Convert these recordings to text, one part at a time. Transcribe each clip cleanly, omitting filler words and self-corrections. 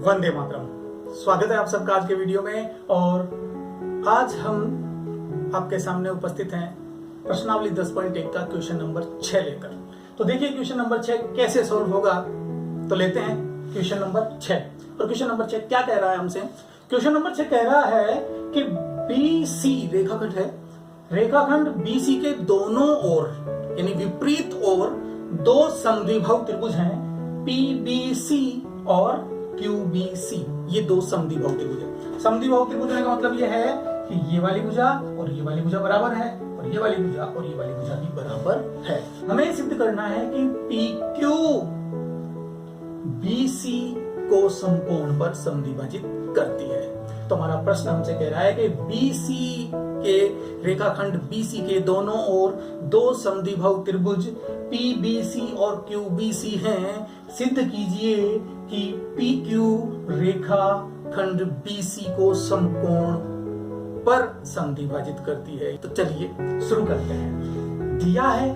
वंदे मातरम। स्वागत है आप सबका आज के वीडियो में। और आज हम आपके सामने उपस्थित हैं प्रश्नावली 10.1 का क्वेश्चन नंबर 6 लेकर। तो देखिए क्वेश्चन नंबर 6 कैसे सोल्व होगा। तो लेते हैं क्वेश्चन नंबर 6। और क्वेश्चन नंबर 6 क्या कह रहा है हमसे? क्वेश्चन नंबर 6 कह रहा है कि BC रेखाखंड है, रेखाखंड BC के दोनों ओर यानी विपरीत ओर दो समद्विबाहु त्रिभुज हैं, PBC और QBC। ये दो समद्विबाहु त्रिभुज है। समद्विबाहु त्रिभुज का मतलब ये है कि ये वाली भुजा और ये वाली भुजा बराबर है और ये वाली भुजा और ये वाली भुजा भी बराबर है। हमें सिद्ध करना है कि PQ BC को समकोण पर समद्विभाजित करती है। तो हमारा प्रश्न हमसे कह रहा है कि BC के रेखाखंड BC के दोनों ओर दो समद्विबाहु त्रिभुज PBC और QBC हैं। सिद्ध कीजिए कि PQ रेखाखंड BC को समकोण पर समद्विभाजित करती है। तो चलिए शुरू करते हैं। दिया है,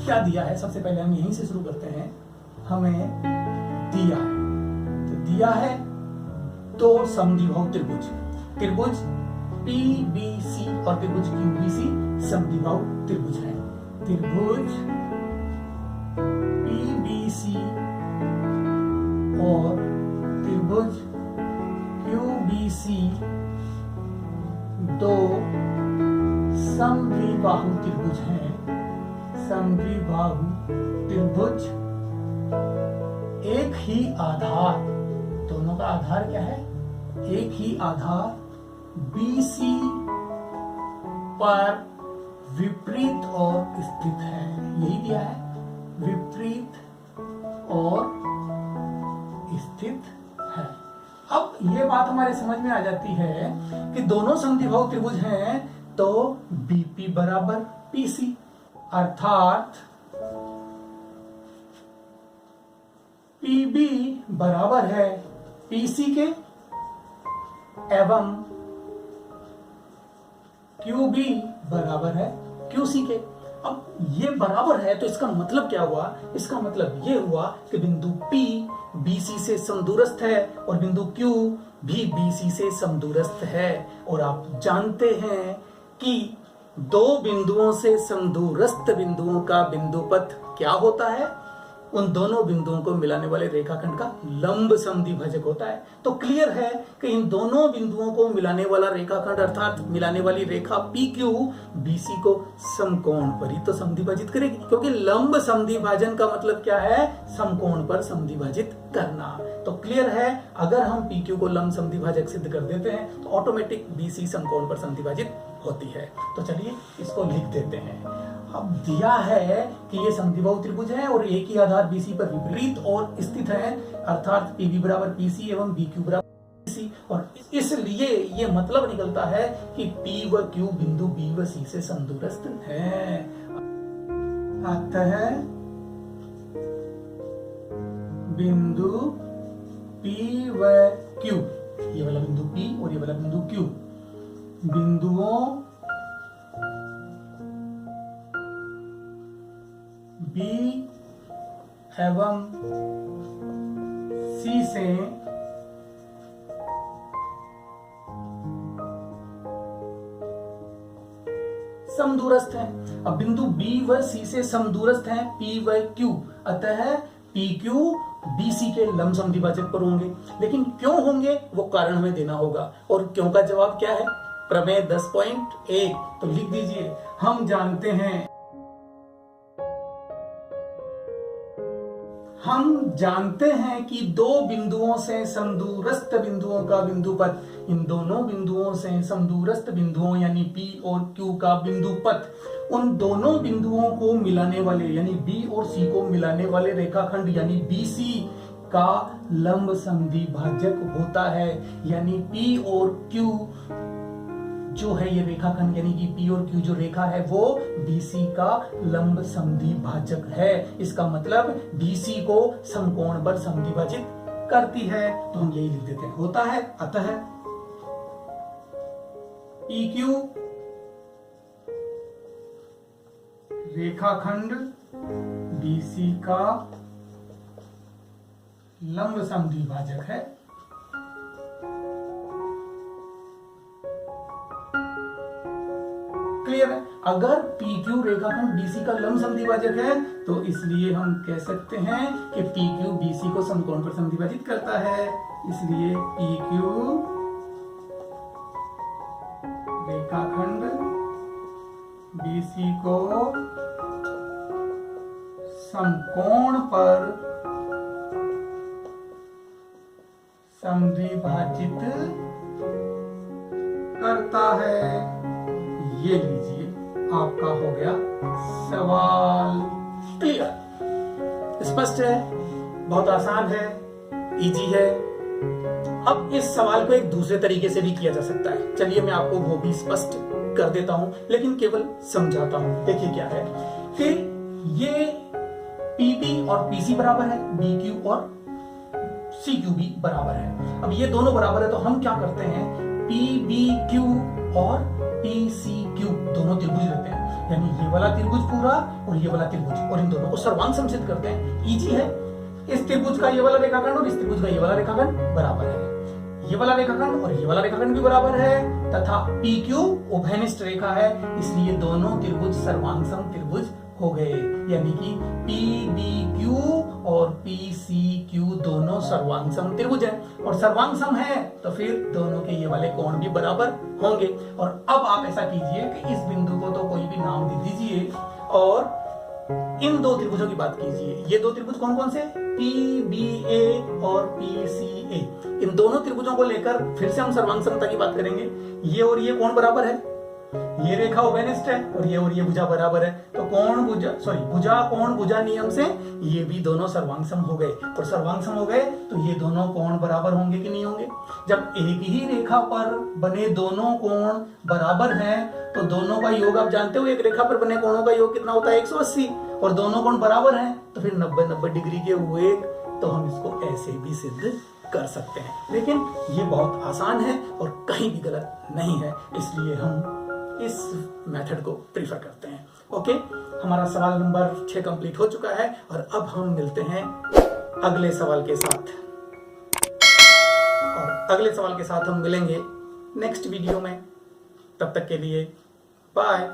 क्या दिया है? सबसे पहले हम यहीं से शुरू करते हैं। हमें दिया है, तो दिया है दो समद्विबाहु त्रिभुज, त्रिभुज PBC और त्रिभुज QBC समद्विबाहु त्रिभुज हैं। त्रिभुज PBC और त्रिभुज QBC दो समद्विबाहु त्रिभुज हैं। समद्विबाहु त्रिभुज एक ही आधार, दोनों का आधार क्या है? एक ही आधार BC पर विपरीत और स्थित है। यही दिया है, विपरीत और स्थित है। अब ये बात हमारे समझ में आ जाती है कि दोनों समद्विबाहु त्रिभुज हैं तो BP बराबर PC, अर्थात PB बराबर है PC के एवं QB बराबर है QC के। अब ये बराबर है तो इसका मतलब क्या हुआ? इसका मतलब ये हुआ कि बिंदु P BC से समदूरस्थ है और बिंदु Q भी BC से समदूरस्थ है। और आप जानते हैं कि दो बिंदुओं से समदूरस्थ बिंदुओं का बिंदुपथ क्या होता है? उन दोनों बिंदुओं को मिलाने वाले रेखाखंड का लंब समद्विभाजक होता है। तो क्लियर है कि इन दोनों बिंदुओं को मिलाने वाला रेखाखंड अर्थात मिलाने वाली रेखा PQ BC को समकोण पर ही तो समद्विभाजित करेगी, क्योंकि लंब समद्विभाजन का मतलब क्या है? समकोण पर समद्विभाजित करना। तो क्लियर है, अगर हम PQ को लंब समद्विभाजक सिद्ध कर देते हैं तो ऑटोमेटिक BC समकोण पर समद्विभाजित होती है। तो चलिए इसको लिख देते हैं। अब दिया है कि ये समद्विबाहु त्रिभुज है और एक ही आधार BC पर विपरीत और स्थित है, अर्थात PB बराबर PC एवं BQ बराबर PC। और इसलिए ये मतलब निकलता है कि P व Q बिंदु B व C से समदूरस्थ है। अतः बिंदु P व Q, ये वाला बिंदु P और ये वाला बिंदु Q, बिंदुओं B एवं C से समदूरस्थ हैं। अब बिंदु B व C से समदूरस्थ हैं P व Q, अतः PQ BC के लंब समद्विभाजक पर होंगे। लेकिन क्यों होंगे वो कारण हमें देना होगा। और क्यों का जवाब क्या है? प्रमेय 10.1। तो लिख दीजिए, हम जानते हैं कि दो बिंदुओं से समदूरस्थ बिंदुओं का बिंदुपथ, इन दोनों बिंदुओं से समदूरस्थ बिंदुओं यानी P और Q का बिंदुपथ, उन दोनों बिंदुओं को मिलाने वाले यानी B और C को मिलाने वाले रेखाखंड यानी BC का लंब समद्विभाजक होता है। यानी P और Q जो है ये रेखाखंड यानी कि P और Q जो रेखा है वो BC का लंब समद्विभाजक है। इसका मतलब BC को समकोण पर समद्विभाजित करती है। तो हम यही लिख देते हैं, होता है। अतः PQ रेखाखंड BC का लंब समद्विभाजक है। क्लियर है। अगर PQ रेखाखंड BC का लंब समद्विभाजक है तो इसलिए हम कह सकते हैं कि PQ BC को समकोण पर समद्विभाजित करता है, इसलिए PQ रेखाखंड BC को समकोण पर समद्विभाजित करता है। ये लीजिए, आपका हो गया सवाल क्लियर। स्पष्ट है, बहुत आसान है, इजी है। अब इस सवाल को एक दूसरे तरीके से भी किया जा सकता है। चलिए मैं आपको वो भी स्पष्ट कर देता हूं, लेकिन केवल समझाता हूं। देखिए क्या है कि ये PB और PC बराबर है, BQ और CQ भी बराबर है। अब ये दोनों बराबर है तो हम क्या करते हैं, PBQ और PCQ दोनों त्रिभुज लेते हैं, यानी ये वाला त्रिभुज पूरा और ये वाला त्रिभुज, और इन दोनों को सर्वांग समसिद्ध करते हैं। इजी है। इस त्रिभुज का ये वाला रेखाखंड और इस त्रिभुज का ये वाला रेखाखंड बराबर है, ये वाला रेखाखंड और ये वाला रेखाखंड भी बराबर है, तथा PQ उभयनिष्ठ रेखा है, इसलिए दोनों त्रिभुज सर्वांग सम त्रिभुज हो गए। यानी कि PBQ और PCQ दोनों सर्वांग सम त्रिभुज हैं, और सर्वांग सम है तो फिर दोनों के ये वाले कोण भी बराबर होंगे। और अब आप ऐसा कीजिए कि इस बिंदु को तो कोई भी नाम दे दीजिए और इन दो त्रिभुजों की बात कीजिए। ये दो त्रिभुज कौन कौन से, PBA और PCA। इन दोनों त्रिभुजों को लेकर फिर से हम सर्वांग समता की बात करेंगे। ये और ये कोण बराबर है, ये रेखा उभयनिष्ठ है और ये भुजा बराबर है, तो कोण भुजा भुजा कोण भुजा नियम से ये भी दोनों सर्वांग हो गए, और सर्वांग सम हो गए तो ये दोनों कोण बराबर होंगे कि नहीं होंगे। जब एक ही रेखा पर बने दोनों कोण बराबर हैं तो दोनों का योग आप जानते हो, एक रेखा पर बने कोणों का योग कितना होता है, 180, और दोनों कोण बराबर हैं तो फिर 90-90 डिग्री के हुए, तो हम इसको ऐसे भी सिद्ध कर सकते हैं। लेकिन ये बहुत आसान है और कहीं भी गलत नहीं है, इसलिए हम इस मेथड को प्रीफर करते हैं। ओके, हमारा सवाल नंबर 6 कंप्लीट हो चुका है, और अब हम मिलते हैं अगले सवाल के साथ, और अगले सवाल के साथ हम मिलेंगे नेक्स्ट वीडियो में। तब तक के लिए बाय।